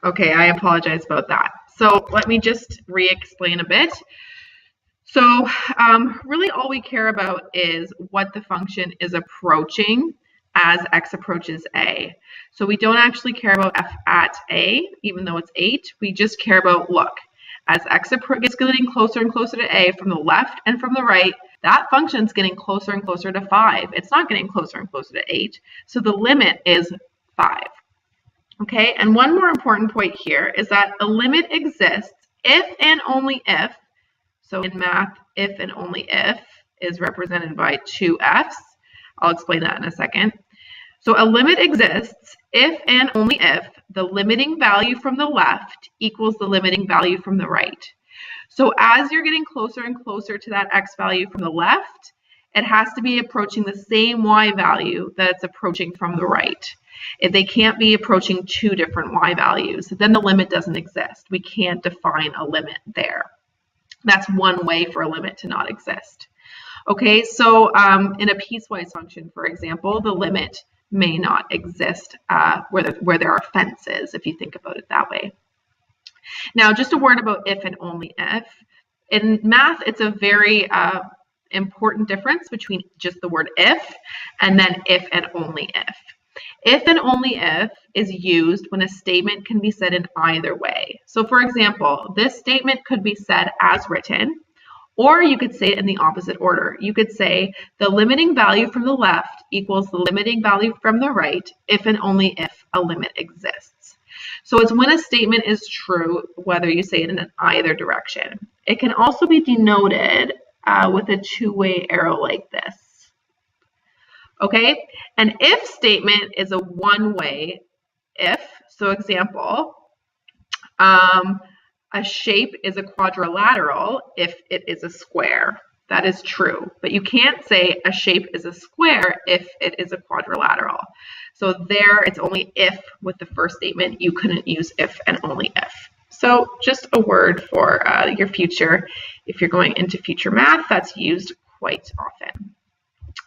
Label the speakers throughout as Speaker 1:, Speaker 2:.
Speaker 1: Okay, I apologize about that. So let me just re-explain a bit. So really all we care about is what the function is approaching as x approaches a. So we don't actually care about f at a, even though it's 8. We just care about, look, as x gets getting closer and closer to a from the left and from the right, that function's getting closer and closer to 5. It's not getting closer and closer to 8. So the limit is 5. Okay, and one more important point here is that a limit exists if and only if, so in math, if and only if is represented by 2 f's. I'll explain that in a second. So a limit exists if and only if the limiting value from the left equals the limiting value from the right. So as you're getting closer and closer to that x value from the left, it has to be approaching the same y value that it's approaching from the right. If they can't be approaching 2 different y values, then the limit doesn't exist. We can't define a limit there. That's one way for a limit to not exist. Okay, so in a piecewise function, for example, the limit may not exist where there are fences, if you think about it that way. Now, just a word about if and only if. In math, it's a very important difference between just the word if and then if and only if. If and only if is used when a statement can be said in either way. So for example, this statement could be said as written, or you could say it in the opposite order. You could say the limiting value from the left equals the limiting value from the right if and only if a limit exists. So it's when a statement is true, whether you say it in either direction. It can also be denoted with a two-way arrow like this. Okay, an if statement is a one-way if. So example, a shape is a quadrilateral if it is a square. That is true, but you can't say a shape is a square if it is a quadrilateral. So there, it's only if with the first statement. You couldn't use if and only if. So just a word for your future. If you're going into future math, that's used quite often.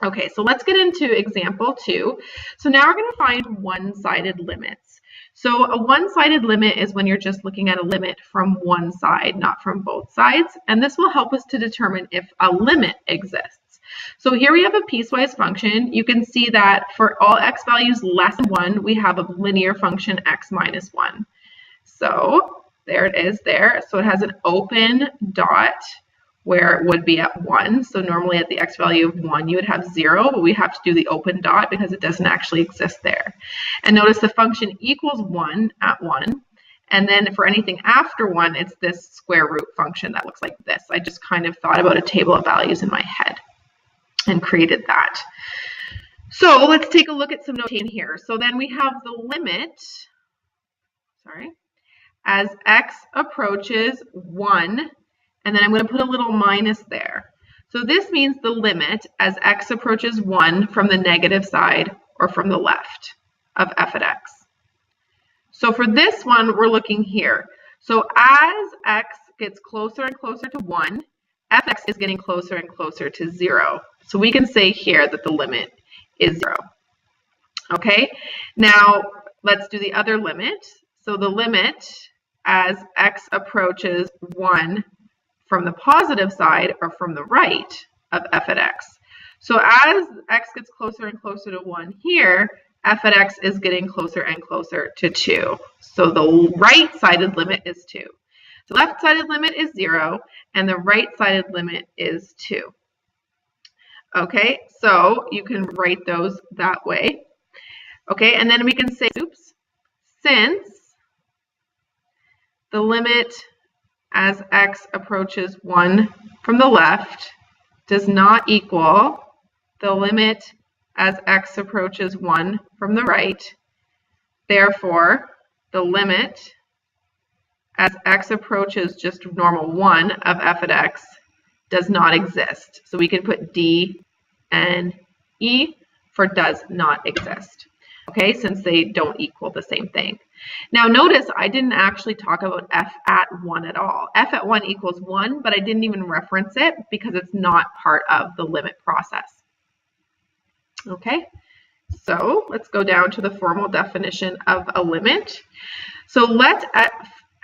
Speaker 1: Okay, so let's get into example 2. So now we're going to find one-sided limits. So a one-sided limit is when you're just looking at a limit from one side, not from both sides. And this will help us to determine if a limit exists. So here we have a piecewise function. You can see that for all x values less than 1, we have a linear function x minus 1. So there it is there. So it has an open dot where it would be at 1. So normally at the x value of 1, you would have 0, but we have to do the open dot because it doesn't actually exist there. And notice the function equals 1 at 1. And then for anything after 1, it's this square root function that looks like this. I just kind of thought about a table of values in my head and created that. So let's take a look at some notation here. So then we have the limit, as x approaches 1, and then I'm going to put a little minus there. So this means the limit as x approaches 1 from the negative side or from the left of f at x. So for this one, we're looking here. So as x gets closer and closer to 1, fx is getting closer and closer to 0. So we can say here that the limit is 0. Okay, now let's do the other limit. So the limit as x approaches 1 from the positive side or from the right of f at x. So as x gets closer and closer to 1 here, f at x is getting closer and closer to 2. So the right-sided limit is 2. The left-sided limit is 0, and the right-sided limit is 2. Okay, so you can write those that way. Okay, and then we can say, since the limit as x approaches 1 from the left does not equal the limit as x approaches 1 from the right, therefore the limit as x approaches just normal 1 of f at x does not exist. So we can put D and E for does not exist. Okay, since they don't equal the same thing. Now notice I didn't actually talk about f at 1 at all. F at 1 equals 1, but I didn't even reference it because it's not part of the limit process. Okay, so let's go down to the formal definition of a limit. So let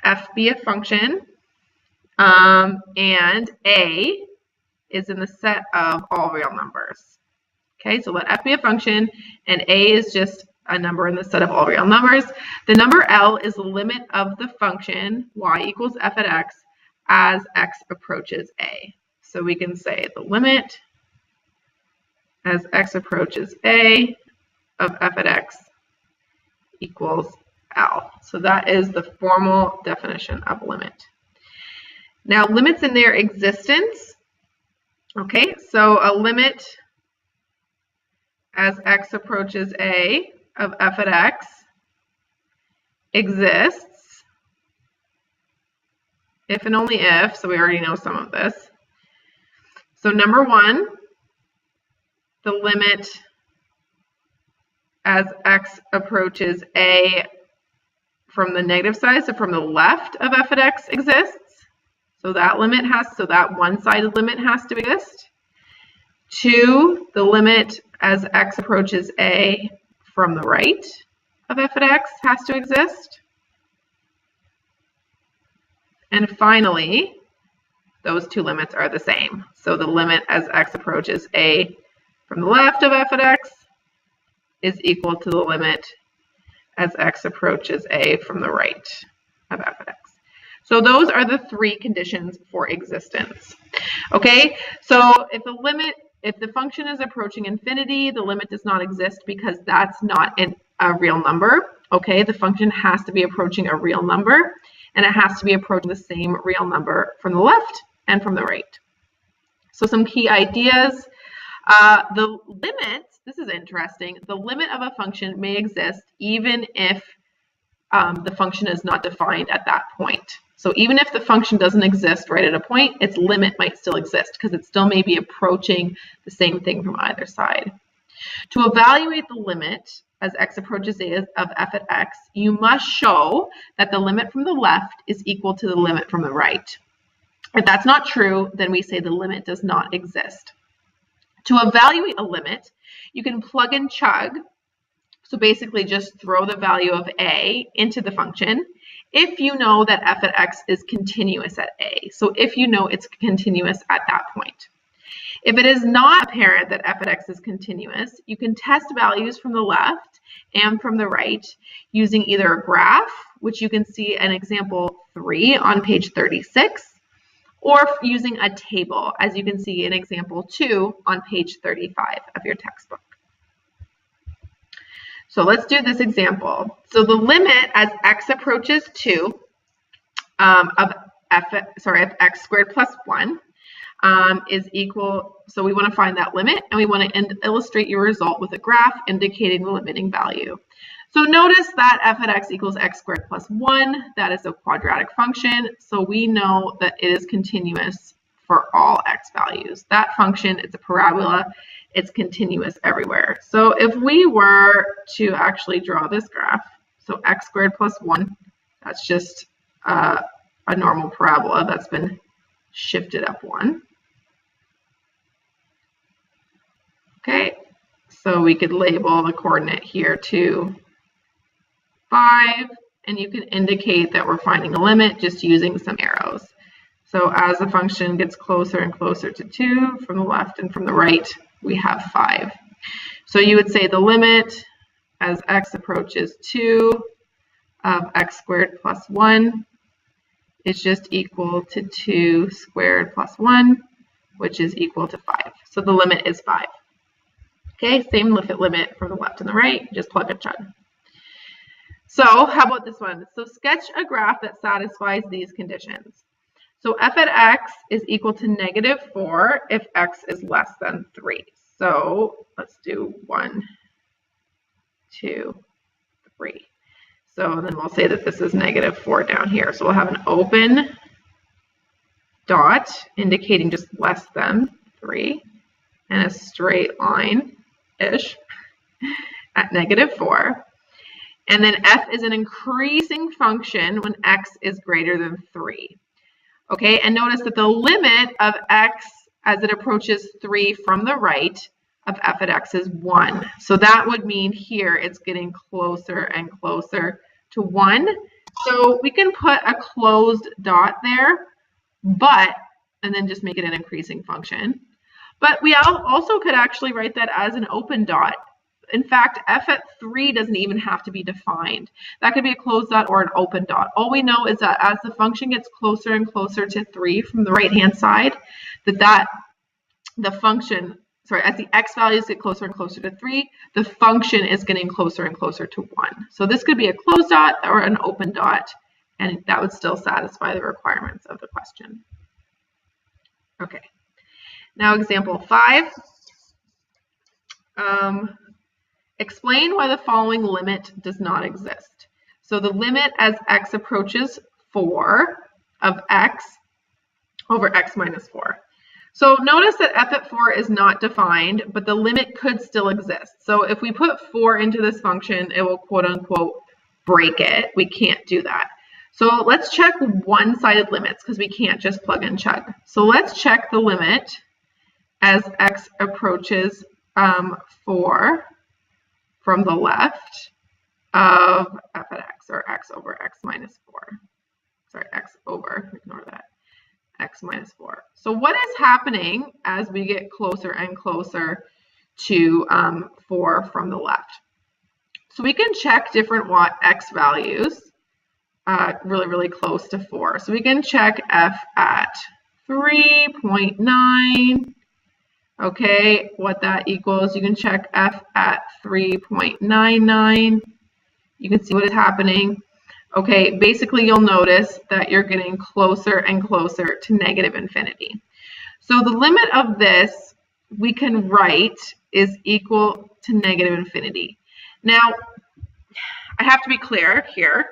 Speaker 1: f be a function, and a is in the set of all real numbers. Okay, so let f be a function, and a is just a number in the set of all real numbers. The number L is the limit of the function y equals f at x as x approaches a. So we can say the limit as x approaches a of f at x equals L. So that is the formal definition of limit. Now, limits in their existence. Okay, so a limit as x approaches a of f at x exists if and only if, so we already know some of this. So number one, the limit as x approaches a from the negative side, so from the left of f at x exists. So that limit that one-sided limit has to exist. Two, the limit as x approaches a from the right of f at x has to exist. And finally, those two limits are the same. So the limit as x approaches a from the left of f at x is equal to the limit as x approaches a from the right of f at x. So those are the three conditions for existence. Okay, so if the function is approaching infinity, the limit does not exist because that's not a real number. Okay, the function has to be approaching a real number, and it has to be approaching the same real number from the left and from the right. So some key ideas. The limit, this is interesting, the limit of a function may exist even if the function is not defined at that point. So even if the function doesn't exist right at a point, its limit might still exist because it still may be approaching the same thing from either side. To evaluate the limit as x approaches a of f at x, you must show that the limit from the left is equal to the limit from the right. If that's not true, then we say the limit does not exist. To evaluate a limit, you can plug and chug. So basically just throw the value of a into the function if you know that f at x is continuous at a. So if you know it's continuous at that point. If it is not apparent that f at x is continuous, you can test values from the left and from the right using either a graph, which you can see in example 3 on page 36, or using a table, as you can see in example 2 on page 35 of your textbook. So let's do this example. So the limit as x approaches 2 of x squared plus 1 is equal, so we want to find that limit, and we want to illustrate your result with a graph indicating the limiting value. So notice that f at x equals x squared plus 1. That is a quadratic function, so we know that it is continuous for all x values. That function, it's a parabola, it's continuous everywhere. So if we were to actually draw this graph, so x squared plus 1, that's just a normal parabola that's been shifted up 1. Okay, so we could label the coordinate here to 5, and you can indicate that we're finding a limit just using some arrows. So as the function gets closer and closer to 2 from the left and from the right, we have 5. So you would say the limit as x approaches 2 of x squared plus 1 is just equal to 2 squared plus 1, which is equal to 5. So the limit is 5. Okay, same limit from the left and the right, just plug and chug. So how about this one? So sketch a graph that satisfies these conditions. So f at x is equal to -4 if x is less than 3. So let's do 1, 2, 3. So then we'll say that this is -4 down here. So we'll have an open dot indicating just less than 3 and a straight line-ish at -4. And then f is an increasing function when x is greater than 3. Okay, and notice that the limit of x as it approaches 3 from the right of f at x is 1. So that would mean here it's getting closer and closer to 1 So we can put a closed dot there, but, and then just make it an increasing function. But we also could actually write that as an open dot. In fact, f at 3 doesn't even have to be defined. That could be a closed dot or an open dot. All we know is that as the function gets closer and closer to 3 from the right-hand side, the function, sorry, as the x values get closer and closer to 3, the function is getting closer and closer to 1. So this could be a closed dot or an open dot, and that would still satisfy the requirements of the question. Okay, now example 5. Explain why the following limit does not exist. So the limit as x approaches 4 of x over x minus 4. So notice that f at 4 is not defined, but the limit could still exist. So if we put 4 into this function, it will quote unquote break it. We can't do that. So let's check one-sided limits because we can't just plug and chug. So let's check the limit as x approaches 4 from the left of f at x, or x over x minus 4. Sorry, x over, ignore that, x minus 4. So what is happening as we get closer and closer to 4 from the left? So we can check different x values really close to 4. So we can check f at 3.9. Okay, what that equals. You can check f at 3.99. You can see what is happening. Okay, basically you'll notice that you're getting closer and closer to negative infinity. So the limit of this we can write is equal to negative infinity. Now, I have to be clear here.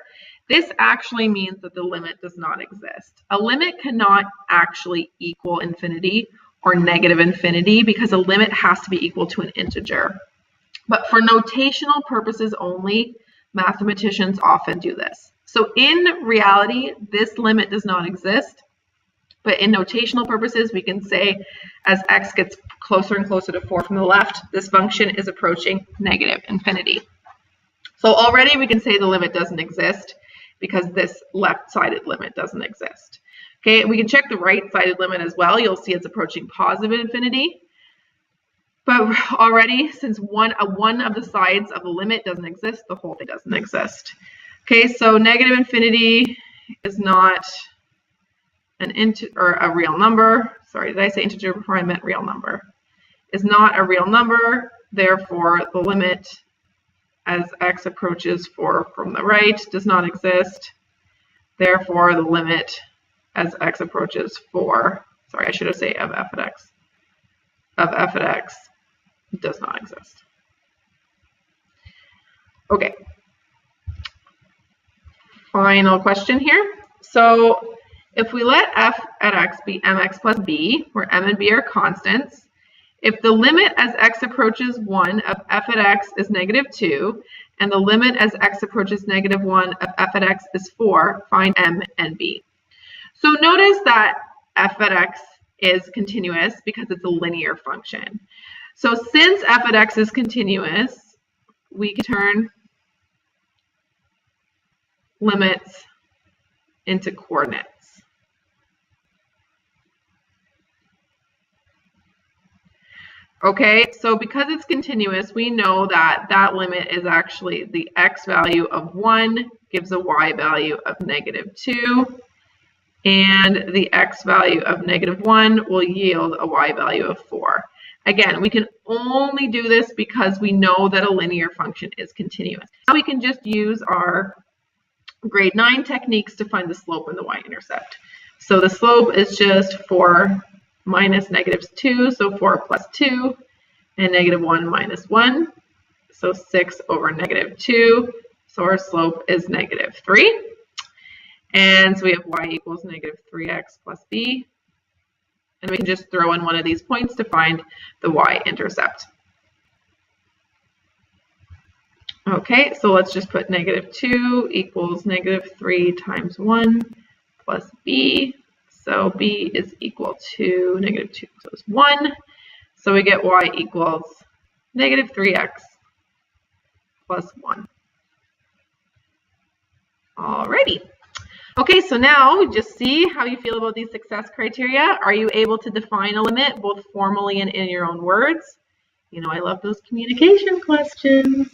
Speaker 1: This actually means that the limit does not exist. A limit cannot actually equal infinity or negative infinity because a limit has to be equal to an integer. But for notational purposes only, mathematicians often do this. So in reality, this limit does not exist. But in notational purposes, we can say as x gets closer and closer to 4 from the left, this function is approaching negative infinity. So already we can say the limit doesn't exist because this left-sided limit doesn't exist. Okay, we can check the right-sided limit as well. You'll see it's approaching positive infinity. But already, since one of the sides of the limit doesn't exist, the whole thing doesn't exist. Okay, so negative infinity is not a real number. Sorry, did I say integer before? I meant real number. Is not a real number. Therefore, the limit as x approaches 4 from the right does not exist. Therefore, the limit as x approaches 4, sorry, I should have said of f at x does not exist. Okay. Final question here. So if we let f at x be mx plus b, where m and b are constants, if the limit as x approaches 1 of f at x is -2, and the limit as x approaches -1 of f at x is 4, find m and b. So notice that f at x is continuous because it's a linear function. So since f at x is continuous, we can turn limits into coordinates. Okay, so because it's continuous, we know that that limit is actually the x value of 1 gives a y value of -2, and the x value of -1 will yield a y value of 4. Again, we can only do this because we know that a linear function is continuous. Now we can just use our grade 9 techniques to find the slope and the y-intercept. So the slope is just 4 minus -2, so 4 plus 2, and -1 minus 1, so 6 over -2, so our slope is -3. And so we have y equals -3x plus b, and we can just throw in one of these points to find the y-intercept. Okay, so let's just put -2 equals -3 times 1 plus b. So b is equal to -2, so it's 1. So we get y equals -3x plus 1. Alrighty. Okay, so now just see how you feel about these success criteria. Are you able to define a limit both formally and in your own words? You know, I love those communication questions.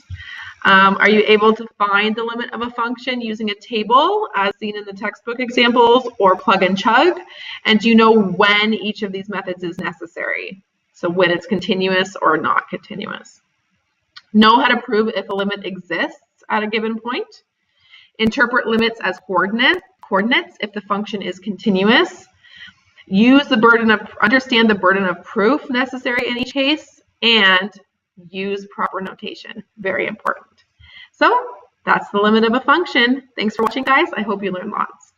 Speaker 1: Are you able to find the limit of a function using a table as seen in the textbook examples or plug and chug? And do you know when each of these methods is necessary? So when it's continuous or not continuous. Know how to prove if a limit exists at a given point. Interpret limits as coordinates if the function is continuous. Understand the burden of proof necessary in each case, and use proper notation. Very important. So that's the limit of a function. Thanks for watching, guys. I hope you learned lots.